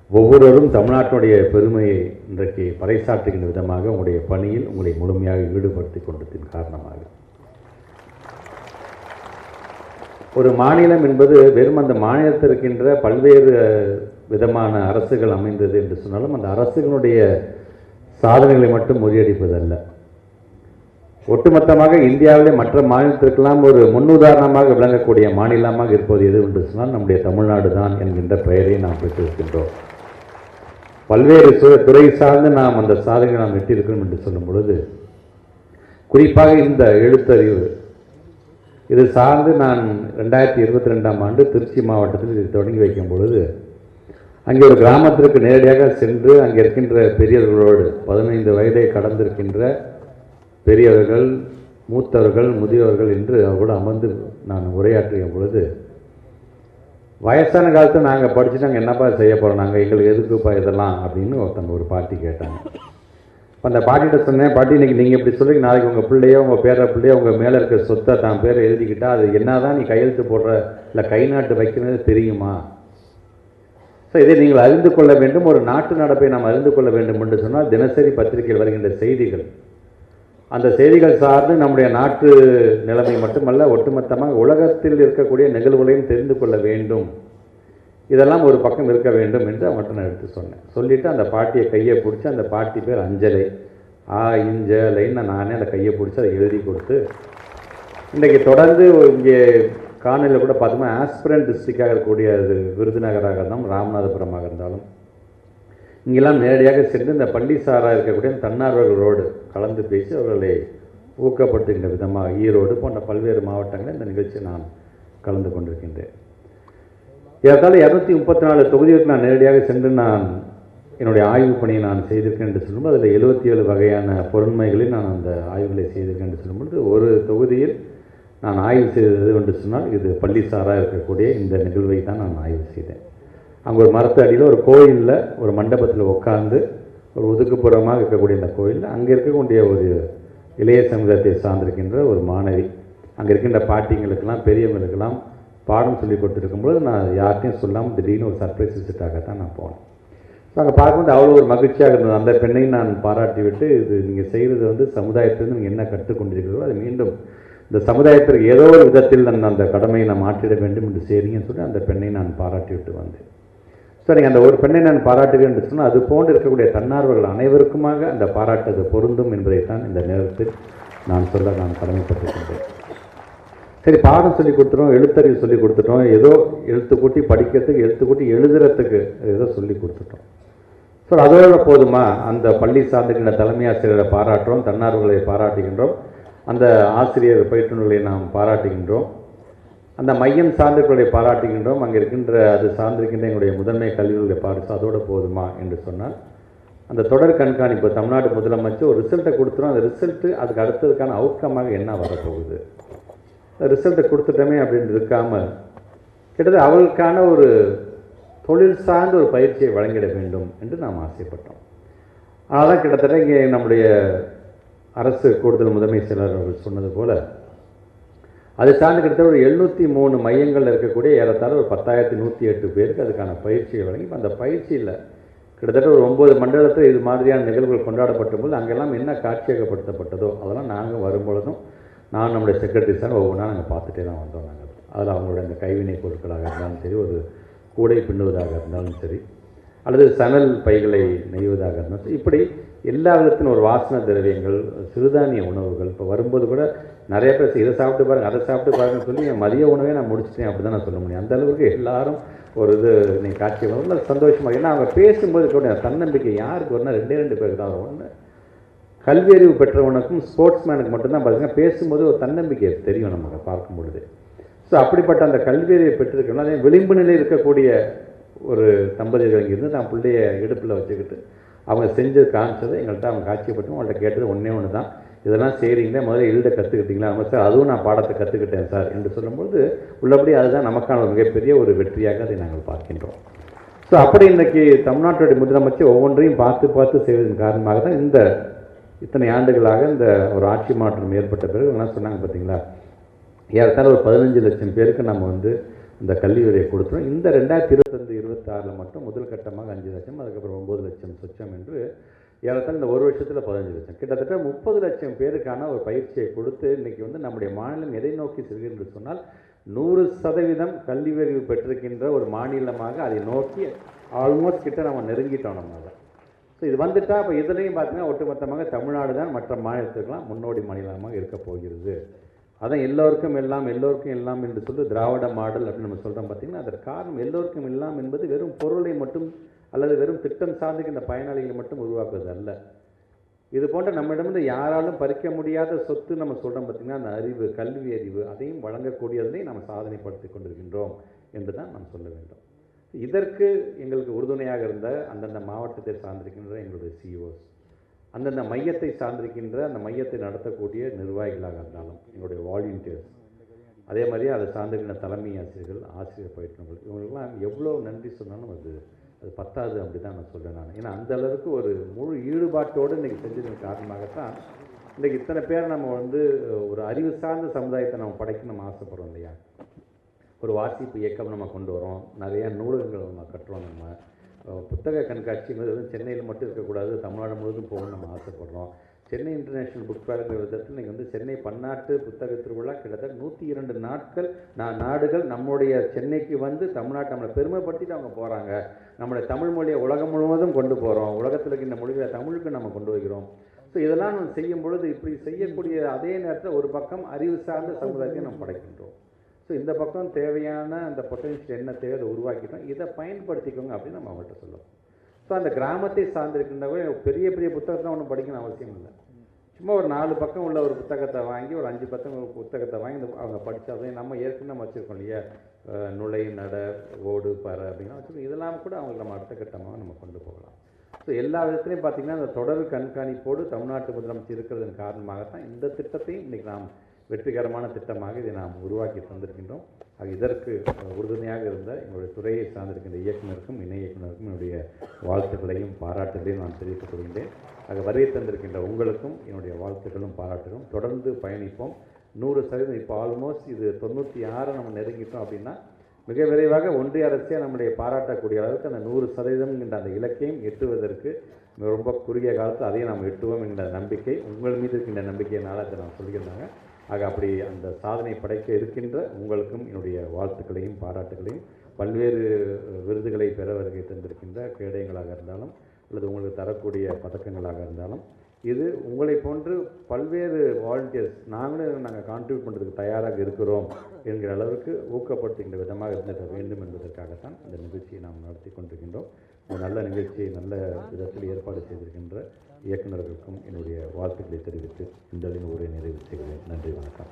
ஒவ்வொருவரும் தமிழ்நாட்டினுடைய பெருமையை இன்றைக்கு பறைசாற்றுகின்ற விதமாக உங்களுடைய பணியில் உங்களை முழுமையாக ஈடுபடுத்தி கொண்டதின் காரணமாக ஒரு மாநிலம் என்பது வெறும் அந்த மாநிலத்தில் இருக்கின்ற பல்வேறு விதமான அரசுகள் அமைந்தது என்று சொன்னாலும் அந்த அரசுகளுடைய சாதனைகளை மட்டும் முறியடிப்பதல்ல. ஒட்டுமொத்தமாக இந்தியாவிலே மற்ற மாநிலத்திற்கெல்லாம் ஒரு முன்னுதாரணமாக விளங்கக்கூடிய மாநிலமாக இருப்பது எது என்று சொன்னால் நம்முடைய தமிழ்நாடு தான் என்கின்ற பெயரை நாம் பெற்றிருக்கின்றோம். பல்வேறு துறை சார்ந்து நாம் அந்த சாதனைகளை நாம் எட்டியிருக்கிறோம் என்று சொல்லும் பொழுது, குறிப்பாக இந்த எழுத்தறிவு இது சார்ந்து நான் 2022ஆம் ஆண்டு திருச்சி மாவட்டத்தில் இதை தொடங்கி வைக்கும் பொழுது, அங்கே ஒரு கிராமத்திற்கு நேரடியாக சென்று அங்கே இருக்கின்ற பெரியவர்களோடு 15 வயதை கடந்திருக்கின்ற பெரியவர்கள், மூத்தவர்கள், முதியவர்கள் என்று அவரோடு அமர்ந்து நான் உரையாற்றிய பொழுது, வயசான காலத்தில் நாங்கள் படித்து நாங்கள் என்னப்பா செய்ய போகிறோம், நாங்கள் எங்களுக்கு எதுக்குப்பா இதெல்லாம் அப்படின்னு ஒருத்தங்க ஒரு பாட்டி கேட்டாங்க. அந்த பாட்டிகிட்ட சொன்னேன், பாட்டி இன்றைக்கி நீங்கள் இப்படி சொல்கிறீங்க, நாளைக்கு உங்கள் பிள்ளையோ உங்கள் பேர பிள்ளையோ உங்கள் மேலே இருக்கிற சொத்தை தான் பேரை எழுதிக்கிட்டால் அது என்ன தான் நீ கையெழுத்து போடுற இல்லை கை நாட்டு வைக்கிறது தெரியுமா? ஸோ இதை நீங்கள் அறிந்து கொள்ள வேண்டும். ஒரு நாட்டு நடப்பை நாம் அறிந்து கொள்ள வேண்டும் என்று சொன்னால் தினசரி பத்திரிகையில் வருகின்ற செய்திகள், அந்த செய்திகள் சார்ந்து நம்முடைய நாட்டு நிலைமை மட்டுமல்ல, ஒட்டுமொத்தமாக உலகத்தில் இருக்கக்கூடிய நிகழ்வுகளையும் தெரிந்து கொள்ள வேண்டும். இதெல்லாம் ஒரு பக்கம் இருக்க வேண்டும் என்று அவங்கள்ட்ட நான் எடுத்து சொன்னேன். சொல்லிவிட்டு அந்த பாட்டியை கையை பிடிச்சி, அந்த பாட்டி பேர் அஞ்சலை, இஞ்சலைன்னு நானே அந்த கையை பிடிச்சி அதை எழுதி கொடுத்து, இன்றைக்கு தொடர்ந்து இங்கே காணொலியில் கூட பார்த்தோம்னா ஆஸ்பிரண்ட் டிஸ்ட்ரிக்டாக இருக்கக்கூடிய அது விருதுநகராக இருந்தாலும் ராமநாதபுரமாக இருந்தாலும் இங்கெல்லாம் நேரடியாக சென்று இந்த பள்ளி சாராக இருக்கக்கூடிய தன்னார்வர்களோடு கலந்து பேசி அவர்களை ஊக்கப்படுத்துகின்ற விதமாக ஈரோடு போன்ற பல்வேறு மாவட்டங்களில் இந்த நிகழ்ச்சியை நான் கலந்து கொண்டிருக்கின்றேன். ஏற்கால 234 தொகுதிகளுக்கு நான் நேரடியாக சென்று நான் என்னுடைய ஆய்வு பணியை நான் செய்திருக்கேன் என்று சொல்லும்போது அதில் 77 வகையான பொருண்மைகளில் நான் அந்த ஆய்வுகளை செய்திருக்கேன் என்று சொல்லும்போது, ஒரு தொகுதியில் நான் ஆய்வு செய்தது என்று சொன்னால் இது பள்ளி சாராக இருக்கக்கூடிய இந்த நிகழ்வை தான் நான் ஆய்வு செய்தேன். அங்கே ஒரு மரத்து அடியில் ஒரு கோயிலில் ஒரு மண்டபத்தில் உட்கார்ந்து ஒரு ஒதுக்குப்புறமாக இருக்கக்கூடிய இந்த கோயிலில் அங்கே இருக்கக்கூடிய ஒரு இளைய சமுதாயத்தை சார்ந்திருக்கின்ற ஒரு மாணவி, அங்கே இருக்கின்ற பாட்டிங்களுக்கெல்லாம் பெரியவங்களுக்கெல்லாம் பாடம் சொல்லி கொடுத்துருக்கும்போது நான் யார்ட்டையும் சொல்லாமல் திடீர்னு ஒரு சர்ப்ரைஸ் விசிட்டாக தான் நான் போனேன். ஸோ அங்கே பார்க்கும்போது அவ்வளோ ஒரு மகிழ்ச்சியாக இருந்தது. அந்த பெண்ணையும் நான் பாராட்டி விட்டு, இது நீங்கள் செய்கிறது சமுதாயத்திலிருந்து நீங்கள் என்ன கற்றுக்கொண்டிருக்கிறீர்களோ அது மீண்டும் இந்த சமுதாயத்திற்கு ஏதோ ஒரு விதத்தில் நான் அந்த கடமையை நான் மாற்றிட வேண்டும் என்று செய்கிறீங்கன்னு சொல்லி அந்த பெண்ணை நான் பாராட்டி விட்டு வந்தேன். ஸோ நீங்கள் அந்த ஒரு பெண்ணை நான் பாராட்டுகிறேன் என்று சொன்னால் அது போன்று இருக்கக்கூடிய தன்னார்வர்கள் அனைவருக்குமாக அந்த பாராட்டு அது பொருந்தும் என்பதைத்தான் இந்த நேரத்தில் நான் சொல்ல நான் கடமைப்பட்டிருக்கின்றேன். சரி, பாடம் சொல்லி கொடுத்துட்டோம், எழுத்தறிவு சொல்லி கொடுத்துட்டோம், ஏதோ எழுத்து கூட்டி படிக்கிறதுக்கு, எழுத்து கூட்டி எழுதுறதுக்கு ஏதோ சொல்லி கொடுத்துட்டோம். ஸோ அதோட போதுமா? அந்த பள்ளி சார்ந்திருக்கின்ற தலைமை ஆசிரியரை பாராட்டுறோம், தன்னார்வர்களை பாராட்டுகின்றோம், அந்த ஆசிரியர் பயிற்றுநர்களை நாம் பாராட்டுகின்றோம், அந்த மையம் சார்ந்தவர்களை பாராட்டுகின்றோம், அங்கே இருக்கின்ற அது சார்ந்திருக்கின்ற எங்களுடைய முதன்மை கல்விகளுடைய பாராட்டு, அதோடு போதுமா என்று சொன்னால் அந்த தொடர் கண்காணிப்பு தமிழ்நாடு முதலமைச்சர் ஒரு ரிசல்ட்டை கொடுத்துரும். அந்த ரிசல்ட்டு அதுக்கு அடுத்ததுக்கான அவுட்கமாக என்ன வரப்போகுது, ரிசல்ட்டை கொடுத்துட்டோமே அப்படின்னு இருக்காமல் கிட்டத்தட்ட அவர்களுக்கான ஒரு தொழில் சார்ந்த ஒரு பயிற்சியை வழங்கிட வேண்டும் என்று நாம் ஆசைப்பட்டோம். அதனால் தான் கிட்டத்தட்ட இங்கே நம்முடைய அரசு கூடுதல் முதன்மை செயலர் அவர்கள் சொன்னது போல் அது சார்ந்து கிட்டத்தட்ட ஒரு 703 மையங்கள் இருக்கக்கூடிய ஏறத்தாழ ஒரு 10,108 பேருக்கு அதுக்கான பயிற்சியை வழங்கி, அந்த பயிற்சியில் கிட்டத்தட்ட ஒரு 9 மண்டலத்தில் இது மாதிரியான நிகழ்வுகள் கொண்டாடப்பட்ட போது அங்கெல்லாம் என்ன காட்சியகப்படுத்தப்பட்டதோ அதெல்லாம் நாங்கள் வரும்பொழுதும் நான் நம்முடைய செக்ரட்டரி சார் ஒவ்வொன்றா நாங்கள் பார்த்துட்டே தான் வந்தோம். நாங்கள் அதில் அவங்களோட இந்த கைவினை பொருட்களாக இருந்தாலும் சரி, ஒரு கூடை பின்னுவதாக இருந்தாலும் சரி, அல்லது சணல் பைகளை நெய்வதாக இருந்தாலும் சரி, இப்படி எல்லா விதத்திலும் ஒரு வாசனை திரவியங்கள், சிறுதானிய உணவுகள். இப்போ வரும்போது கூட நிறைய பேர் இதை சாப்பிட்டு பாருங்கள், அதை சாப்பிட்டு பாருங்கன்னு சொல்லி என் மதிய உணவே நான் முடிச்சிட்டேன் அப்படி தான் நான் சொல்ல முடியும். அந்தளவுக்கு எல்லாரும் ஒரு இது நீங்கள் காட்சி வரல சந்தோஷமாக. ஏன்னா அவங்க பேசும்போது கூட தன்னம்பிக்கை யாருக்கு வரணும், 2 பேருக்கு தான் வரும். ஒன்று கல்வியறிவு பெற்றவனுக்கும் ஸ்போர்ட்ஸ்மேனுக்கு மட்டும்தான் பார்த்தீங்கன்னா பேசும்போது ஒரு தன்னம்பிக்கை தெரியும் நமக்கு பார்க்கும் பொழுது. ஸோ அப்படிப்பட்ட அந்த கல்வியறிவை பெற்றிருக்கணும். அதே விளிம்பு நிலையில் இருக்கக்கூடிய ஒரு தம்பதிகள் இங்கிருந்து தான் பிள்ளைய இடுப்பில் வச்சுக்கிட்டு அவங்க செஞ்சது காமிச்சதை எங்கள்கிட்ட அவங்க காட்சியப்பட்டு அவங்கள்ட்ட கேட்டது ஒன்று தான், இதெல்லாம் செய்கிறீங்களே, முதல்ல எழுத கற்றுக்கிட்டீங்களா? நம்ம சார் அதுவும் நான் பாடத்தை கற்றுக்கிட்டேன் சார் என்று சொல்லும்போது உள்ளபடி அதுதான் நமக்கான ஒரு மிகப்பெரிய ஒரு வெற்றியாக அதை நாங்கள் பார்க்கின்றோம். ஸோ அப்படி இன்றைக்கி தமிழ்நாட்டுடைய முதலமைச்சர் ஒவ்வொன்றையும் பார்த்து பார்த்து செய்வதன் காரணமாக தான் இந்த இத்தனை ஆண்டுகளாக இந்த ஒரு ஆட்சி மாற்றம் ஏற்பட்ட பிறகு என்ன சொன்னாங்க பார்த்தீங்களா, ஏறத்தாழ ஒரு 15 லட்சம் பேருக்கு நம்ம இந்த கல்வி உதவியை கொடுத்துரும். இந்த 2025-26 மட்டும் முதல் கட்டமாக 5 லட்சம், அதுக்கப்புறம் 9 லட்சம் சொச்சம் என்று ஏறத்தாழ இந்த ஒரு வருஷத்தில் 15 லட்சம், கிட்டத்தட்ட 30 லட்சம் பேருக்கான ஒரு பயிற்சியை கொடுத்து இன்றைக்கி வந்து நம்முடைய மாநிலம் எதை நோக்கி செல்கிறது என்று சொன்னால் 100% கல்வி அறிவு பெற்றிருக்கின்ற ஒரு மாநிலமாக அதை நோக்கி ஆல்மோஸ்ட் கிட்ட நம்ம நெருங்கிட்டோம். நம்ம அதை ஸோ இது வந்துட்டால் இப்போ இதுலேயும் பார்த்தீங்கன்னா ஒட்டுமொத்தமாக தமிழ்நாடு தான் மற்ற மாநிலத்துக்கெல்லாம் முன்னோடி மாநிலமாக இருக்க போகிறது. அதான் எல்லோருக்கும் எல்லாம் எல்லோருக்கும் எல்லாம் என்று சொல்லி திராவிட மாடல் அப்படின்னு நம்ம சொல்கிறோம். பார்த்திங்கன்னா அதற்கு காரணம் எல்லோருக்கும் எல்லாம் என்பது வெறும் பொருளை மட்டும் அல்லது வெறும் திட்டம் சார்ந்து இந்த பயனாளிகளை மட்டும் உருவாக்குவது அல்ல. இது போன்ற நம்மிடமிருந்து யாராலும் பறிக்க முடியாத சொத்து நம்ம சொல்கிறோம். பார்த்திங்கன்னா அந்த அறிவு, கல்வி அறிவு, அதையும் வழங்கக்கூடியதையும் நம்ம சாதனைப்படுத்தி கொண்டிருக்கின்றோம் என்று தான் நாம் சொல்ல வேண்டும். இதற்கு எங்களுக்கு உறுதுணையாக இருந்த அந்தந்த மாவட்டத்தை சார்ந்திருக்கின்ற எங்களுடைய சிஓஸ், அந்தந்த மையத்தை சார்ந்திருக்கின்ற அந்த மையத்தை நடத்தக்கூடிய நிர்வாகிகளாக இருந்தாலும் எங்களுடைய வாலண்டியர்ஸ், அதே மாதிரி அதை சார்ந்திருக்கின்ற தலைமை ஆசிரியர்கள், ஆசிரியர் பயிற்றுனர்கள், இவங்களுக்கெல்லாம் எவ்வளோ நன்றி சொன்னாலும் அது பத்தாது அப்படி தான் நான் சொல்கிறேன் நான். ஏன்னா அந்த அளவுக்கு ஒரு முழு ஈடுபாட்டோடு இன்றைக்கி செஞ்சதன் காரணமாகத்தான் இன்றைக்கி இத்தனை பேர் நம்ம வந்து ஒரு அறிவு சார்ந்த சமுதாயத்தை நம்ம படைக்க நம்ம ஆசைப்படுறோம் இல்லையா. ஒரு வாசிப்பு இயக்கம் நம்ம கொண்டு வரோம், நிறையா நூலகங்கள் நம்ம கட்டுறோம், நம்ம புத்தக கண்காட்சிங்கிறது சென்னையில் மட்டும் இருக்கக்கூடாது, தமிழ்நாடு முழுவதும் போகணும்னு நம்ம ஆசைப்படுறோம். சென்னை இன்டர்நேஷ்னல் புக் ஃபேர்ங்கிற விதத்தில் நீங்கள் வந்து சென்னை பன்னாட்டு புத்தக திருவிழா கிட்டத்தட்ட 102 நாட்கள் நாடுகள் நம்முடைய சென்னைக்கு வந்து தமிழ்நாட்டை நம்மளை பெருமைப்படுத்திட்டு அவங்க போகிறாங்க. நம்முடைய தமிழ் மொழியை உலகம் முழுவதும் கொண்டு போகிறோம், உலகத்தில் இருக்கின்ற மொழிகளை தமிழுக்கு நம்ம கொண்டு வைக்கிறோம். ஸோ இதெல்லாம் நம்ம செய்யும் பொழுது இப்படி செய்யக்கூடிய அதே நேரத்தில் ஒரு பக்கம் அறிவு சார்ந்த சமுதாயத்தை நம்ம படைக்கின்றோம். ஸோ இந்த பக்கம் தேவையான அந்த பொட்டன்ஷியல் என்ன தேவை அதை உருவாக்கிட்டோம், இதை பயன்படுத்திக்கோங்க அப்படின்னு நம்ம அவங்கள்ட்ட சொல்லுவோம். ஸோ அந்த கிராமத்தை சார்ந்திருக்கின்றவங்க பெரிய பெரிய புத்தகத்தை ஒன்றும் படிக்கணும் அவசியம் இல்லை. சும்மா ஒரு 4 பக்கம் உள்ள ஒரு புத்தகத்தை வாங்கி, ஒரு 5 பக்கம் புத்தகத்தை வாங்கி அவங்க படித்தாதான் நம்ம ஏற்கனவே நம்ம வச்சுருக்கோம் இல்லையா, நுழை, நட, ஓடு, பறை அப்படின்னா வச்சுருக்கோம். இதெல்லாம் கூட அவங்களுக்கு நம்ம அடுத்த கட்டமாக நம்ம கொண்டு போகலாம். ஸோ எல்லா விதத்துலையும் பார்த்திங்கன்னா அந்த தொடர் கண்காணிப்போடு தமிழ்நாட்டு முதலமைச்சர் இருக்கிறதன் காரணமாகத்தான் இந்த திட்டத்தையும் இன்றைக்கி நாம் வெற்றிகரமான திட்டமாக இதை நாம் உருவாக்கி தந்திருக்கின்றோம். இதற்கு உறுதுணையாக இருந்த எங்களுடைய துறையை சார்ந்திருக்கின்ற இயக்குநருக்கும் இணை இயக்குநருக்கும் என்னுடைய வாழ்த்துக்களையும் பாராட்டுகளையும் நான் தெரிவித்துக் கொள்கின்றேன். வருகை தந்திருக்கின்ற உங்களுக்கும் என்னுடைய வாழ்த்துக்களும் பாராட்டுகளும். தொடர்ந்து பயணிப்போம். 100% இப்போ ஆல்மோஸ்ட் இது 96 நம்ம நெருங்கிட்டோம் அப்படின்னா மிக விரைவாக ஒன்றிய அரசே நம்முடைய பாராட்டக்கூடிய அளவுக்கு அந்த 100% என்ற அந்த இலக்கையும் எட்டுவதற்கு ரொம்ப குறுகிய காலத்தில் அதையும் நாம் எட்டுவோம் என்ற நம்பிக்கை உங்கள் மீது இருக்கின்ற நம்பிக்கையினால் அதை நான் சொல்லியிருந்தாங்க. ஆக அப்படி அந்த சாதனை படைக்க இருக்கின்ற உங்களுக்கும் என்னுடைய வாழ்த்துக்களையும் பாராட்டுகளையும், பல்வேறு விருதுகளை பெற வருகை தந்திருக்கின்ற கேடயங்களாக இருந்தாலும் அல்லது உங்களுக்கு தரக்கூடிய பதக்கங்களாக இருந்தாலும், இது உங்களை போன்று பல்வேறு வாலண்டியர்ஸ் நாங்கள் கான்ட்ரிபியூட் பண்ணுறதுக்கு தயாராக இருக்கிறோம் என்கிற அளவுக்கு ஊக்கப்படுத்துகின்ற விதமாக இருந்திட வேண்டும் என்பதற்காகத்தான் இந்த நிகழ்ச்சியை நாம் நடத்தி கொண்டிருக்கின்றோம். இந்த நல்ல நிகழ்ச்சியை நல்ல விதத்தில் ஏற்பாடு செய்திருக்கின்ற இயக்குநர்களுக்கும் என்னுடைய வாழ்த்துக்களை தெரிவித்து இந்த உரையை நிறைவு செய்கிறேன். நன்றி, வணக்கம்.